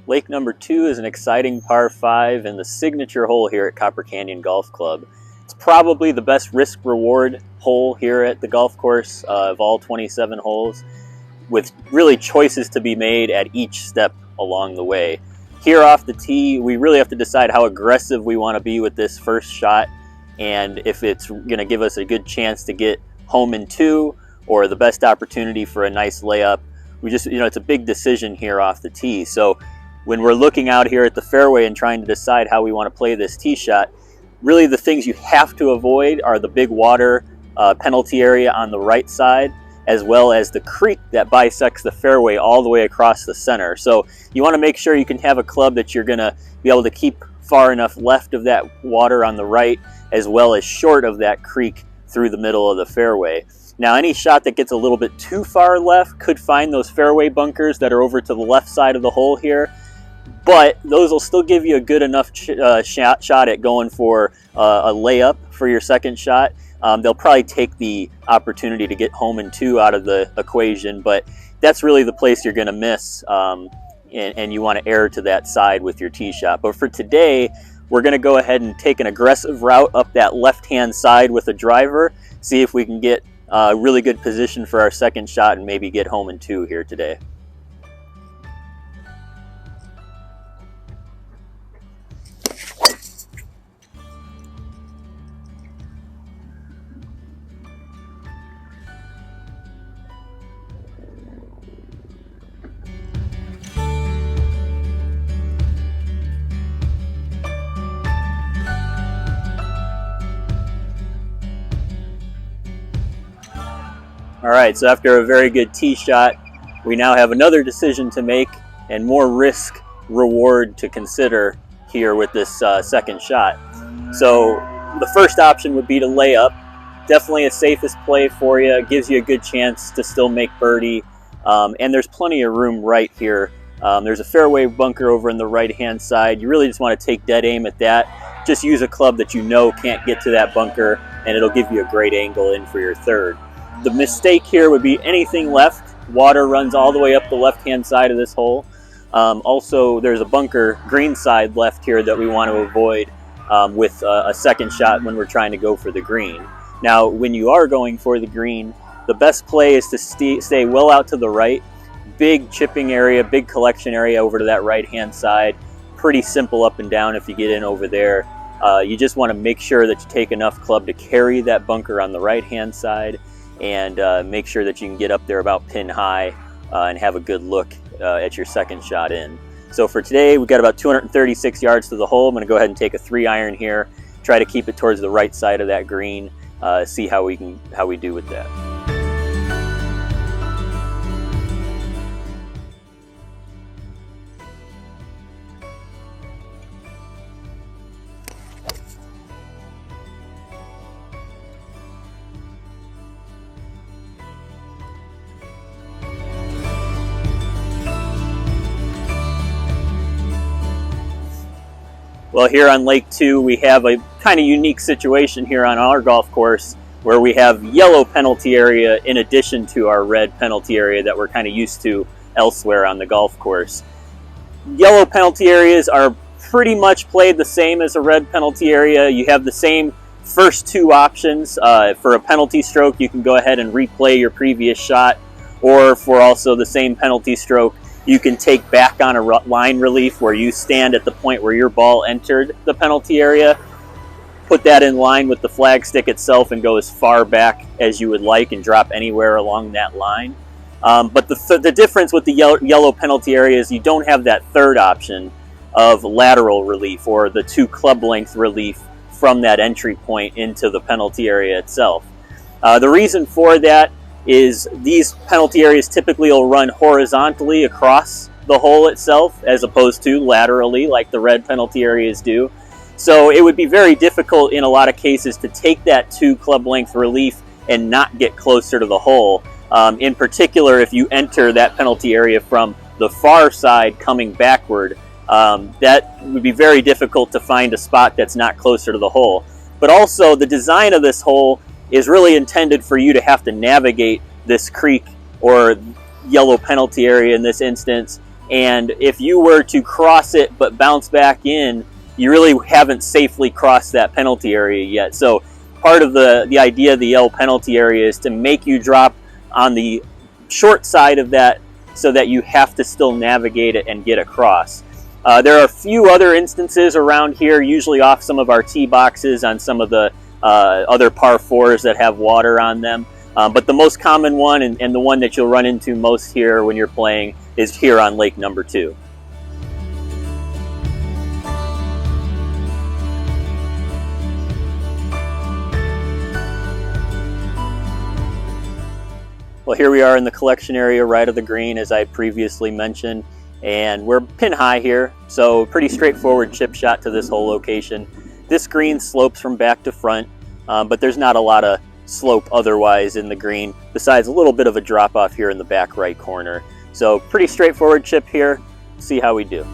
Lake number 2 is an exciting par 5 and the signature hole here at Copper Canyon Golf Club. It's probably the best risk-reward hole here at the golf course of all 27 holes, with really choices to be made at each step along the way. Here off the tee, we really have to decide how aggressive we want to be with this first shot, and if it's going to give us a good chance to get home in 2 or the best opportunity for a nice layup. We just, it's a big decision here off the tee. So when we're looking out here at the fairway and trying to decide how we want to play this tee shot, really the things you have to avoid are the big water penalty area on the right side, as well as the creek that bisects the fairway all the way across the center. So you want to make sure you can have a club that you're going to be able to keep far enough left of that water on the right, as well as short of that creek through the middle of the fairway. Now, any shot that gets a little bit too far left could find those fairway bunkers that are over to the left side of the hole here, but those will still give you a good enough shot at going for a layup for your second shot. They'll probably take the opportunity to get home in 2 out of the equation, but that's really the place you're going to miss, and you want to err to that side with your tee shot. But for today, we're going to go ahead and take an aggressive route up that left-hand side with a driver, see if we can get a really good position for our second shot and maybe get home in 2 here today. All right, so after a very good tee shot, we now have another decision to make and more risk reward to consider here with this second shot. So the first option would be to lay up. Definitely a safest play for you. It gives you a good chance to still make birdie, and there's plenty of room right here. There's a fairway bunker over on the right-hand side. You really just want to take dead aim at that. Just use a club that you know can't get to that bunker, and it'll give you a great angle in for your third. The mistake here would be anything left. Water runs all the way up the left-hand side of this hole. Also, there's a bunker green side left here that we want to avoid with a second shot when we're trying to go for the green. Now, when you are going for the green, the best play is to stay well out to the right. Big chipping area, big collection area over to that right-hand side. Pretty simple up and down if you get in over there. You just want to make sure that you take enough club to carry that bunker on the right-hand side, and make sure that you can get up there about pin high and have a good look at your second shot in. So for today, we've got about 236 yards to the hole. I'm going to go ahead and take a 3-iron here, try to keep it towards the right side of that green, see how we do with that. Well, here on Lake 2, we have a kind of unique situation here on our golf course where we have yellow penalty area in addition to our red penalty area that we're kind of used to elsewhere on the golf course. Yellow penalty areas are pretty much played the same as a red penalty area. You have the same first 2 options. For a penalty stroke, you can go ahead and replay your previous shot, or for also the same penalty stroke, you can take back on a line relief where you stand at the point where your ball entered the penalty area, put that in line with the flag stick itself and go as far back as you would like and drop anywhere along that line. But the difference with the yellow penalty area is you don't have that third option of lateral relief, or the 2 club length relief from that entry point into the penalty area itself. The reason for that is these penalty areas typically will run horizontally across the hole itself as opposed to laterally like the red penalty areas do. So it would be very difficult in a lot of cases to take that 2 club length relief and not get closer to the hole. In particular, if you enter that penalty area from the far side coming backward, that would be very difficult to find a spot that's not closer to the hole. But also the design of this hole is really intended for you to have to navigate this creek or yellow penalty area in this instance And if you were to cross it but bounce back in, you really haven't safely crossed that penalty area yet. So part of the idea of the yellow penalty area is to make you drop on the short side of that so that you have to still navigate it and get across. There are a few other instances around here, usually off some of our tee boxes on some of the other par 4s that have water on them. But the most common one, and the one that you'll run into most here when you're playing, is here on lake number 2. Well, here we are in the collection area right of the green, as I previously mentioned, and we're pin high here, so pretty straightforward chip shot to this whole location. This green slopes from back to front, but there's not a lot of slope otherwise in the green, besides a little bit of a drop off here in the back right corner. So pretty straightforward chip here. See how we do.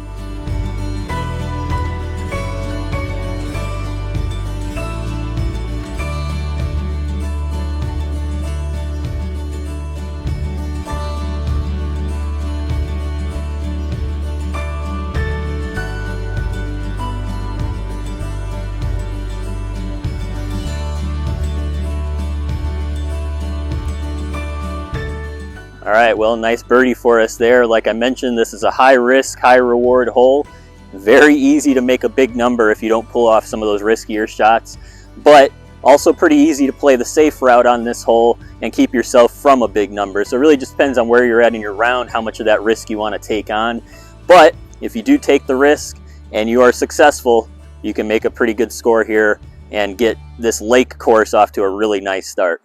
All right, well, nice birdie for us there. Like I mentioned, this is a high risk, high reward hole. Very easy to make a big number if you don't pull off some of those riskier shots, but also pretty easy to play the safe route on this hole and keep yourself from a big number. So it really just depends on where you're at in your round, how much of that risk you want to take on. But if you do take the risk and you are successful, you can make a pretty good score here and get this lake course off to a really nice start.